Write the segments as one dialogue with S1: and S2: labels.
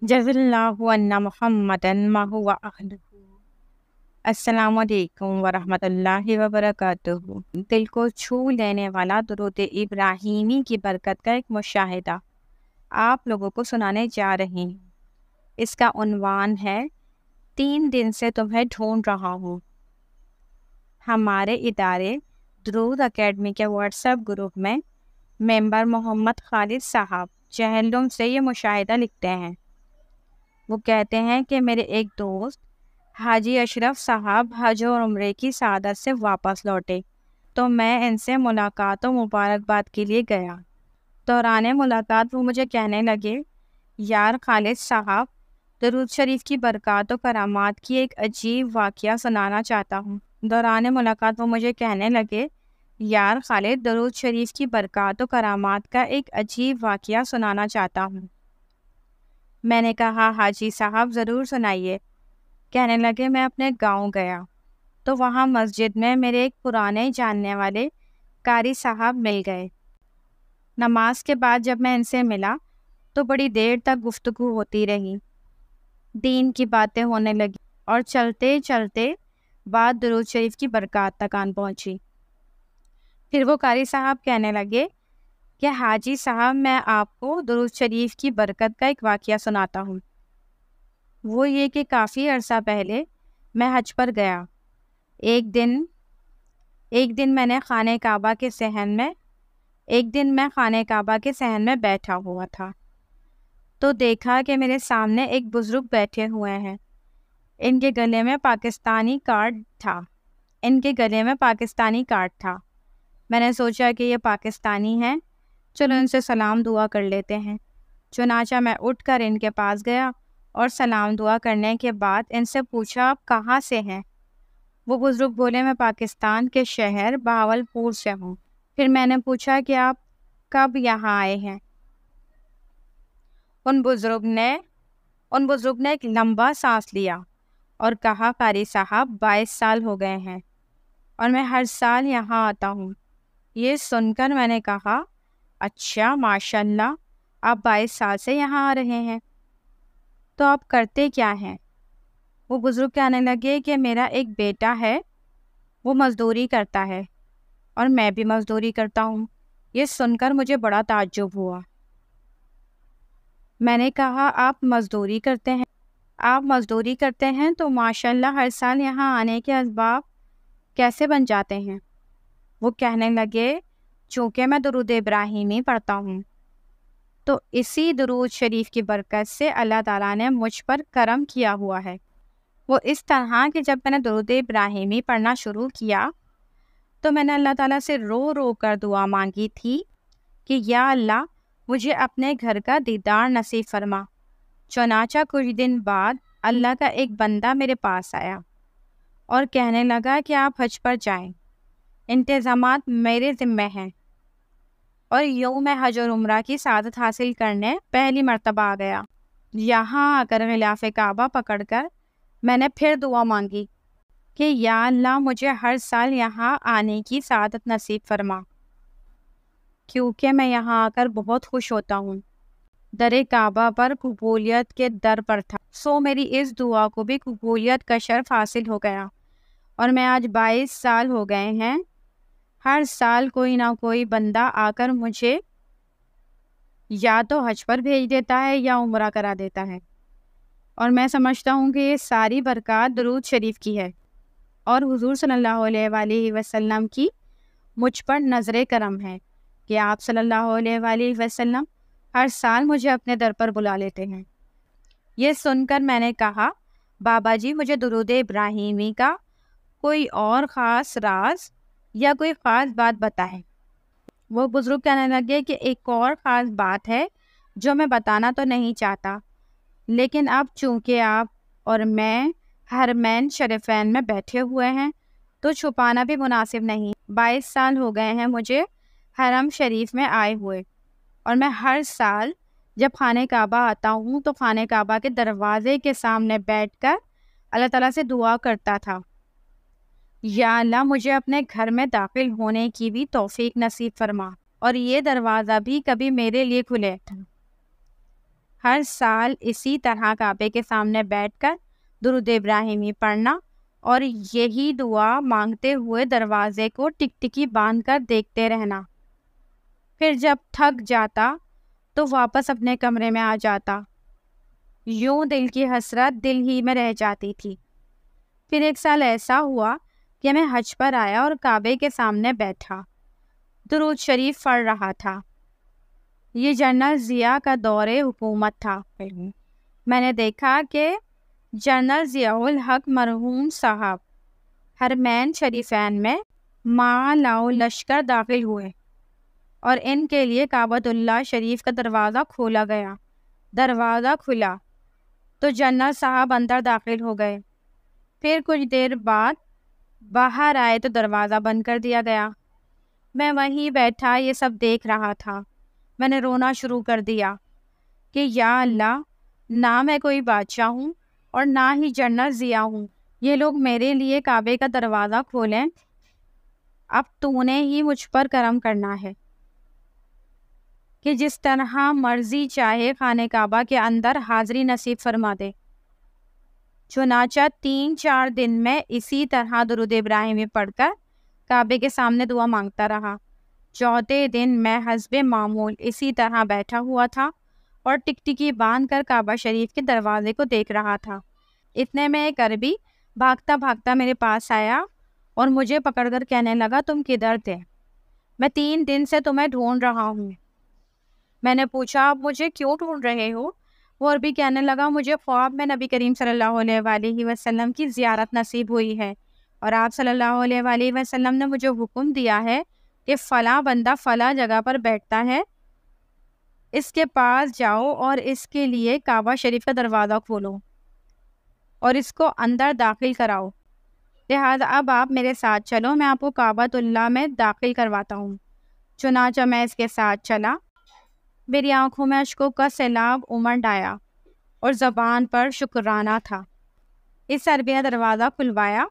S1: جزا اللہ ان محمدن ما هو اہلہ۔ السلام علیکم ورحمۃ اللہ وبرکاتہ۔ دل کو چھو لینے والا درود ابراہیمی کی برکت کا ایک مشاہدہ آپ لوگوں کو سنانے جا رہی ہوں۔ اس کا عنوان ہے 3 دن سے تمہیں ڈھونڈ رہا ہوں۔ ہمارے ادارے درود اکیڈمی کے واٹس ایپ گروپ میں ممبر محمد خالد صاحب جہلم سے یہ مشاہدہ لکھتے ہیں۔ وہ کہتے ہیں کہ میرے ایک دوست حاجی اشرف صاحب حج اور عمرے کی سعادت سے واپس لوٹے تو میں ان سے ملاقات و مبارکباد کے لیے گیا۔ دوران ملاقات وہ مجھے کہنے لگے، یار خالد صاحب، درود شریف کی برکات و کرامات کی ایک عجیب واقعہ سنانا چاہتا ہوں۔ دوران ملاقات وہ مجھے کہنے لگے، یار خالد، درود شریف کی برکات و کرامات کا ایک عجیب واقعہ سنانا چاہتا ہوں۔ میں نے کہا، حاجی صاحب ضرور سنائیے۔ کہنے لگے، میں اپنے گاؤں گیا تو وہاں مسجد میں میرے ایک پرانے جاننے والے قاری صاحب مل گئے۔ نماز کے بعد جب میں ان سے ملا تو بڑی دیر تک گفتگو ہوتی رہی، دین کی باتیں ہونے لگی اور چلتے چلتے بات درود شریف کی برکات تک آن پہنچی۔ پھر وہ قاری صاحب کہنے لگے کہ حاجی صاحب، میں آپ کو درود شریف کی برکت کا ایک واقعہ سناتا ہوں۔ وہ یہ کہ کافی عرصہ پہلے میں حج پر گیا۔ ایک دن میں خانہ کعبہ کے صحن میں بیٹھا ہوا تھا تو دیکھا کہ میرے سامنے ایک بزرگ بیٹھے ہوئے ہیں۔ ان کے گلے میں پاکستانی کارڈ تھا۔ میں نے سوچا کہ یہ پاکستانی ہیں، چلو ان سے سلام دعا کر لیتے ہیں۔ چنانچہ میں اٹھ کر ان کے پاس گیا اور سلام دعا کرنے کے بعد ان سے پوچھا، آپ کہاں سے ہیں؟ وہ بزرگ بولے، میں پاکستان کے شہر بہاولپور سے ہوں۔ پھر میں نے پوچھا کہ آپ کب یہاں آئے ہیں؟ ان بزرگ نے ایک لمبا سانس لیا اور کہا، قاری صاحب، 22 سال ہو گئے ہیں اور میں ہر سال یہاں آتا ہوں۔ یہ سن کر میں نے کہا، اچھا، ماشاء اللہ، آپ 22 سال سے یہاں آ رہے ہیں، تو آپ کرتے کیا ہیں؟ وہ بزرگ کہنے لگے کہ میرا ایک بیٹا ہے، وہ مزدوری کرتا ہے اور میں بھی مزدوری کرتا ہوں۔ یہ سن کر مجھے بڑا تعجب ہوا۔ میں نے کہا، آپ مزدوری کرتے ہیں تو ماشاء اللہ ہر سال یہاں آنے کے اسباب کیسے بن جاتے ہیں؟ وہ کہنے لگے، چونکہ میں درود ابراہیمی پڑھتا ہوں تو اسی درود شریف کی برکت سے اللہ تعالیٰ نے مجھ پر کرم کیا ہوا ہے۔ وہ اس طرح کہ جب میں نے درود ابراہیمی پڑھنا شروع کیا تو میں نے اللہ تعالیٰ سے رو رو کر دعا مانگی تھی کہ یا اللہ، مجھے اپنے گھر کا دیدار نصیب فرما۔ چنانچہ کچھ دن بعد اللہ کا ایک بندہ میرے پاس آیا اور کہنے لگا کہ آپ حج پر جائیں، انتظامات میرے ذمہ ہیں۔ اور یوں میں حج اور عمرہ کی سعادت حاصل کرنے پہلی مرتبہ آ گیا۔ یہاں آ کر غلاف کعبہ پکڑ کر میں نے پھر دعا مانگی کہ یا اللہ، مجھے ہر سال یہاں آنے کی سعادت نصیب فرما، کیونکہ میں یہاں آ کر بہت خوش ہوتا ہوں۔ در کعبہ پر قبولیت کے در پر تھا، سو میری اس دعا کو بھی قبولیت کا شرف حاصل ہو گیا اور میں آج 22 سال ہو گئے ہیں۔ ہر سال کوئی نہ کوئی بندہ آ کر مجھے یا تو حج پر بھیج دیتا ہے یا عمرہ کرا دیتا ہے، اور میں سمجھتا ہوں کہ یہ ساری برکات درود شریف کی ہے اور حضور صلی اللہ علیہ وآلہ وسلم کی مجھ پر نظر کرم ہے کہ آپ صلی اللہ علیہ وآلہ وسلم ہر سال مجھے اپنے در پر بلا لیتے ہیں۔ یہ سن کر میں نے کہا، بابا جی، مجھے درود ابراہیمی کا کوئی اور خاص راز یا کوئی خاص بات بتائیں۔ وہ بزرگ کہنے لگے کہ ایک اور خاص بات ہے جو میں بتانا تو نہیں چاہتا، لیکن اب چونکہ آپ اور میں حرمین شریفین میں بیٹھے ہوئے ہیں تو چھپانا بھی مناسب نہیں۔ 22 سال ہو گئے ہیں مجھے حرم شریف میں آئے ہوئے، اور میں ہر سال جب خانہ کعبہ آتا ہوں تو خانہ کعبہ کے دروازے کے سامنے بیٹھ کر اللہ تعالیٰ سے دعا کرتا تھا، یا اللہ، مجھے اپنے گھر میں داخل ہونے کی بھی توفیق نصیب فرما اور یہ دروازہ بھی کبھی میرے لیے کھلے۔ ہر سال اسی طرح کعبے کے سامنے بیٹھ کر درود ابراہیمی پڑھنا اور یہی دعا مانگتے ہوئے دروازے کو ٹکٹکی باندھ کر دیکھتے رہنا۔ پھر جب تھک جاتا تو واپس اپنے کمرے میں آ جاتا۔ یوں دل کی حسرت دل ہی میں رہ جاتی تھی۔ پھر ایک سال ایسا ہوا کہ میں حج پر آیا اور کعبے کے سامنے بیٹھا، درود شریف پڑھ رہا تھا۔ یہ جنرل ضیاء کا دور حکومت تھا۔ میں نے دیکھا کہ جنرل ضیاء الحق مرحوم صاحب حرمین شریفین میں مالاؤ لشکر داخل ہوئے اور ان کے لیے کعبۃ اللہ شریف کا دروازہ کھولا گیا۔ دروازہ کھلا تو جنرل صاحب اندر داخل ہو گئے۔ پھر کچھ دیر بعد باہر آئے تو دروازہ بند کر دیا گیا۔ میں وہیں بیٹھا یہ سب دیکھ رہا تھا۔ میں نے رونا شروع کر دیا کہ یا اللہ، نہ میں کوئی بادشاہ ہوں اور نہ ہی جنرل ضیاء ہوں، یہ لوگ میرے لیے کعبے کا دروازہ کھولیں۔ اب تو نے ہی مجھ پر کرم کرنا ہے کہ جس طرح مرضی چاہے خانہ کعبہ کے اندر حاضری نصیب فرما دے۔ چنانچہ 3-4 دن میں اسی طرح درود ابراہیمی پڑھ کر کعبے کے سامنے دعا مانگتا رہا۔ چوتھے دن میں حسب معمول اسی طرح بیٹھا ہوا تھا اور ٹکٹکی باندھ کر کعبہ شریف کے دروازے کو دیکھ رہا تھا۔ اتنے میں ایک عربی بھاگتا بھاگتا میرے پاس آیا اور مجھے پکڑ کر کہنے لگا، تم کدھر تھے؟ میں 3 دن سے تمہیں ڈھونڈ رہا ہوں۔ میں نے پوچھا، آپ مجھے کیوں ڈھونڈ رہے ہو؟ وہ عربی کہنے لگا، مجھے خواب میں نبی کریم صلی اللہ علیہ وآلہ وسلم کی زیارت نصیب ہوئی ہے اور آپ صلی اللہ علیہ وآلہ وسلم نے مجھے حکم دیا ہے کہ فلاں بندہ فلاں جگہ پر بیٹھتا ہے، اس کے پاس جاؤ اور اس کے لیے کعبہ شریف کا دروازہ کھولو اور اس کو اندر داخل کراؤ۔ لہٰذا اب آپ میرے ساتھ چلو، میں آپ کو کعبۃ اللہ میں داخل کرواتا ہوں۔ چنانچہ میں اس کے ساتھ چلا۔ میری آنکھوں میں اشکوں کا سیلاب امنڈ آیا اور زبان پر شکرانہ تھا۔ اس عربی نے دروازہ کھلوایا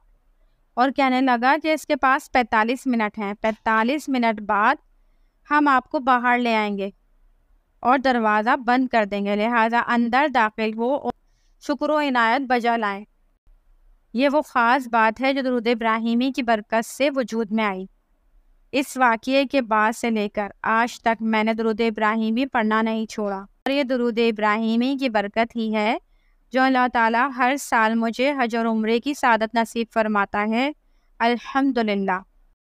S1: اور کہنے لگا کہ اس کے پاس 45 منٹ ہیں، 45 منٹ بعد ہم آپ کو باہر لے آئیں گے اور دروازہ بند کر دیں گے، لہٰذا اندر داخل ہو اور شکر و عنایت بجا لائیں۔ یہ وہ خاص بات ہے جو درود ابراہیمی کی برکت سے وجود میں آئی۔ اس واقعے کے بعد سے لے کر آج تک میں نے درود ابراہیمی پڑھنا نہیں چھوڑا، اور یہ درود ابراہیمی کی برکت ہی ہے جو اللہ تعالیٰ ہر سال مجھے حج اور عمرے کی سعادت نصیب فرماتا ہے۔ الحمدللہ۔